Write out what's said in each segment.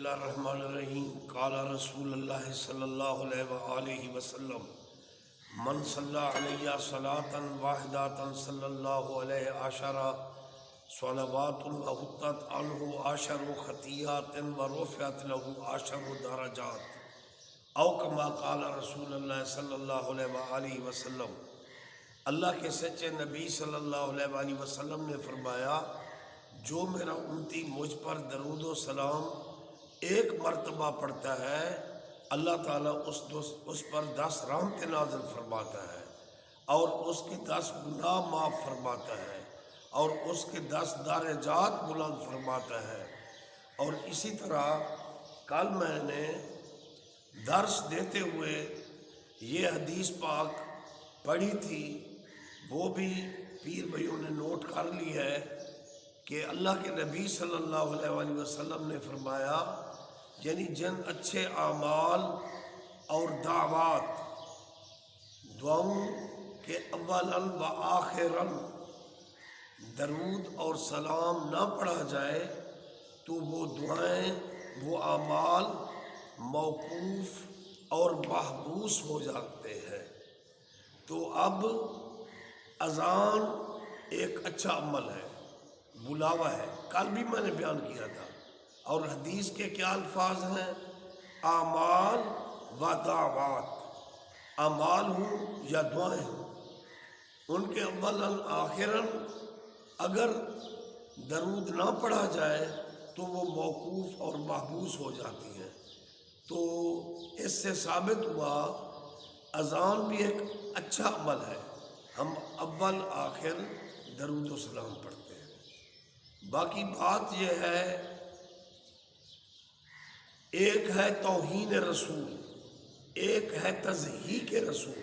اللہ الرحمن الرحیم قال رسول اللہ صلی اللہ علیہ وآلہ وسلم من صلی علیہ صلاة واحدة صلی اللہ علیہ عشرہ صلوات وحطت عنہ عشر خطیات ورفعت له عشر درجات او کما قال رسول اللہ صلی اللہ علیہ وآلہ وسلم۔ اللہ کے سچے نبی صلی اللہ علیہ وآلہ وسلم نے فرمایا، جو میرا امتی مجھ پر درود و سلام ایک مرتبہ پڑھتا ہے، اللہ تعالیٰ اس پر 10 رحمت نازل فرماتا ہے اور اس کی 10 گناہ معاف فرماتا ہے اور اس کے 10 درجات بلند فرماتا ہے۔ اور اسی طرح کل میں نے درس دیتے ہوئے یہ حدیث پاک پڑھی تھی، وہ بھی پیر بھائیوں نے نوٹ کر لی ہے کہ اللہ کے نبی صلی اللہ علیہ وآلہ وسلم نے فرمایا، یعنی جن اچھے اعمال اور دعوات دعاؤں کے اولاً و آخراً درود اور سلام نہ پڑھا جائے تو وہ دعائیں، وہ اعمال موقوف اور محبوس ہو جاتے ہیں۔ تو اب اذان ایک اچھا عمل ہے، بلاوا ہے، کل بھی میں نے بیان کیا تھا۔ اور حدیث کے کیا الفاظ ہیں؟ اعمال و دعوات، اعمال ہوں یا دعائیں ہوں، ان کے اولاً آخراً اگر درود نہ پڑھا جائے تو وہ موقوف اور محبوس ہو جاتی ہیں۔ تو اس سے ثابت ہوا اذان بھی ایک اچھا عمل ہے، ہم اول آخر درود و سلام پڑھتے ہیں۔ باقی بات یہ ہے، ایک ہے توہین رسول، ایک ہے تضحیک رسول۔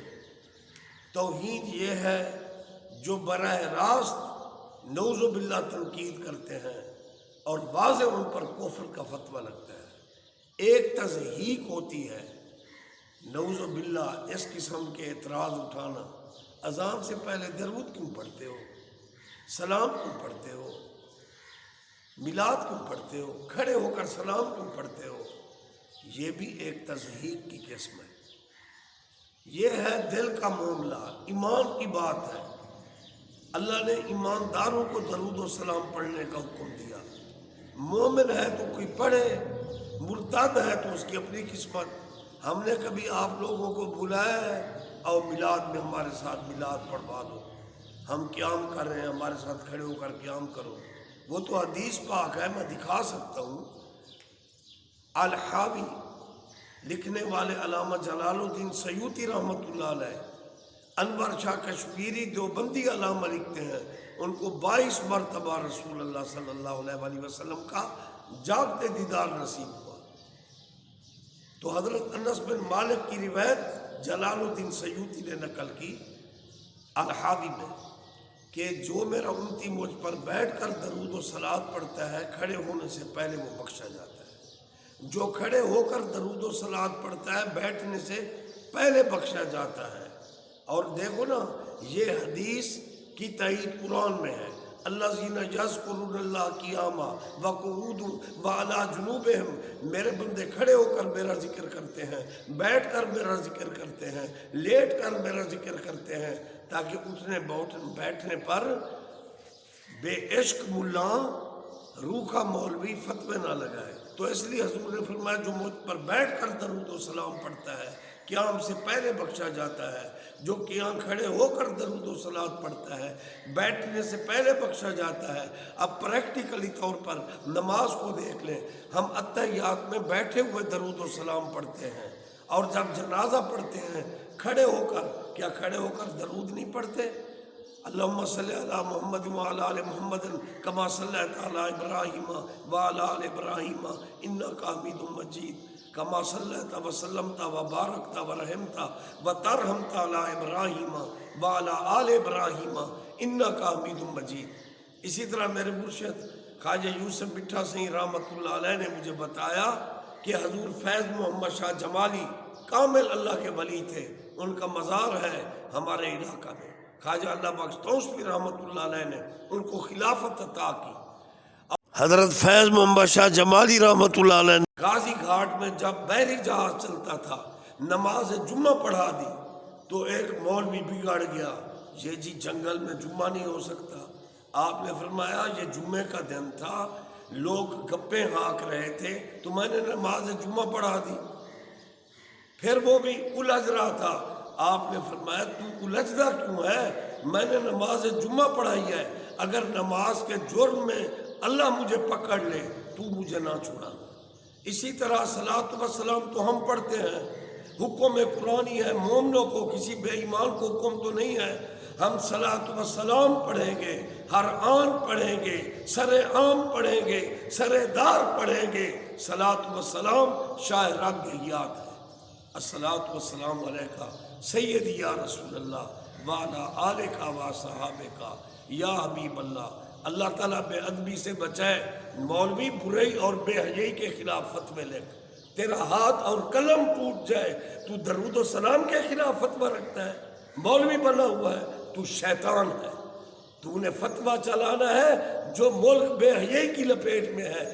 توہین یہ ہے جو براہ راست نعوذ باللہ تنقید کرتے ہیں اور واضح ان پر کفر کا فتویٰ لگتا ہے۔ ایک تضحیک ہوتی ہے، نعوذ باللہ اس قسم کے اعتراض اٹھانا، اذان سے پہلے درود کیوں پڑھتے ہو، سلام کیوں پڑھتے ہو، میلاد کیوں پڑھتے ہو، کھڑے ہو کر سلام کیوں پڑھتے ہو، یہ بھی ایک تضحیک کی قسم ہے۔ یہ ہے دل کا معاملہ، ایمان کی بات ہے۔ اللہ نے ایمانداروں کو درود و سلام پڑھنے کا حکم دیا۔ مومن ہے تو کوئی پڑھے، مرتد ہے تو اس کی اپنی قسمت۔ ہم نے کبھی آپ لوگوں کو بلایا ہے اور میلاد میں ہمارے ساتھ میلاد پڑھوا دو، ہم قیام کر رہے ہیں ہمارے ساتھ کھڑے ہو کر قیام کرو، وہ تو حدیث پاک ہے، میں دکھا سکتا ہوں۔ الحاوی لکھنے والے علامہ جلال الدین سیوطی رحمۃ اللہ علیہ، انور شاہ کشمیری دیوبندی علامہ لکھتے ہیں، ان کو 22 مرتبہ رسول اللہ صلی اللہ علیہ وآلہ وسلم کا جاگتے دیدار نصیب ہوا۔ تو حضرت انس بن مالک کی روایت جلال الدین سیوطی نے نقل کی الحاوی میں کہ جو میرا امتی مجھ پر بیٹھ کر درود و صلوات پڑھتا ہے، کھڑے ہونے سے پہلے وہ بخشا جاتا ہے۔ جو کھڑے ہو کر درود و صلوات پڑھتا ہے، بیٹھنے سے پہلے بخشا جاتا ہے۔ اور دیکھو نا، یہ حدیث کی تائید قرآن میں ہے، الذین یذکرون اللہ قیاما وقعودا وعلی جنوبہم، میرے بندے کھڑے ہو کر میرا ذکر کرتے ہیں، بیٹھ کر میرا ذکر کرتے ہیں، لیٹ کر میرا ذکر کرتے ہیں، تاکہ اٹھنے بیٹھنے پر بے عشق ملا روکھا مولوی فتوے نہ لگائے۔ تو اس لیے حضور نے فرمایا، جو مجھ پر بیٹھ کر درود و سلام پڑھتا ہے قیام سے پہلے بخشا جاتا ہے، جو قیام کھڑے ہو کر درود و صلوات پڑھتا ہے بیٹھنے سے پہلے بخشا جاتا ہے۔ اب پریکٹیکلی طور پر نماز کو دیکھ لیں، ہم اتحیات میں بیٹھے ہوئے درود و سلام پڑھتے ہیں، اور جب جنازہ پڑھتے ہیں کھڑے ہو کر، کیا کھڑے ہو کر درود نہیں پڑھتے؟ اللہم صلی علی محمد وعلی آل محمد کما صلیت علی ابراہیم وعلی آل ابراہیم انک حمید مجید، کما صلیت وسلمت وبارکت ورحمت وترحمت علی ابراہیم وعلی آل ابراہیم انک حمید مجید۔ اسی طرح میرے مرشد خواجہ یوسف مٹھا سنگھ رحمۃ اللہ علیہ نے مجھے بتایا کہ حضور فیض محمد شاہ جمالی کامل اللہ کے ولی تھے، ان کا مزار ہے ہمارے علاقہ میں۔ خواجہ اللہ بخش توسوی رحمۃ اللہ علیہ نے ان کو خلافت عطا کی۔ حضرت فیض محمد شاہ جمالی رحمۃ اللہ علیہ نے غازی گھاٹ میں جب بحری جہاز چلتا تھا نماز جمعہ پڑھا دی تو ایک مولوی بگڑ گیا، یہ جی جنگل میں جمعہ نہیں ہو سکتا۔ آپ نے فرمایا یہ جمعے کا دن تھا، لوگ گپے ہانک رہے تھے تو میں نے نماز جمعہ پڑھا دی۔ پھر وہ بھی الجھ رہا تھا، آپ نے فرمایا تو الجھدا کیوں ہے، میں نے نماز جمعہ پڑھائی ہے، اگر نماز کے جرم میں اللہ مجھے پکڑ لے تو مجھے نہ چھڑانا۔ اسی طرح صلاۃ و سلام تو ہم پڑھتے ہیں، حکم قرآنی ہے، مومنوں کو، کسی بے ایمان کو حکم تو نہیں ہے۔ ہم صلاۃ و سلام پڑھیں گے، ہر آن پڑھیں گے، سر عام پڑھیں گے، سر دار پڑھیں گے۔ صلاۃ و سلام شاہ رگ یاد ہے۔ الصلاۃ والسلام علیکہ سیدی یا رسول اللہ وعلی آلک و صحابک یا حبیب اللہ۔ اللہ تعالیٰ بے ادبی سے بچائے، مولوی برائی اور بے حیائی کے خلاف فتوے لکھ، تیرا ہاتھ اور قلم ٹوٹ جائے، تو درود و سلام کے خلاف فتویٰ رکھتا ہے، مولوی بنا ہوا ہے، تو شیطان ہے۔ تو نے فتویٰ چلانا ہے جو ملک بے حیائی کی لپیٹ میں ہے،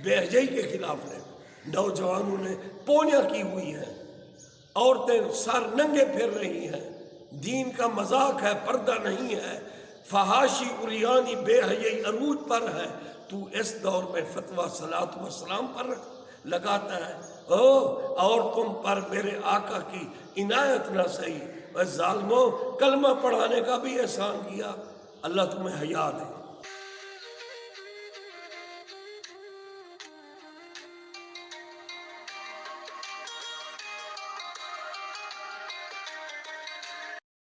بے حیائی کے خلاف لکھ۔ نوجوانوں نے پونیاں کی ہوئی ہیں، عورتیں سر ننگے پھر رہی ہیں، دین کا مذاق ہے، پردہ نہیں ہے، فحاشی عریانی بے حیائی عروج پر ہے، تو اس دور میں فتویٰ صلاۃ و سلام پر لگاتا ہے۔ اور تم پر میرے آقا کی عنایت نہ سہی، اے ظالموں، کلمہ پڑھانے کا بھی احسان کیا، اللہ تمہیں حیا دے۔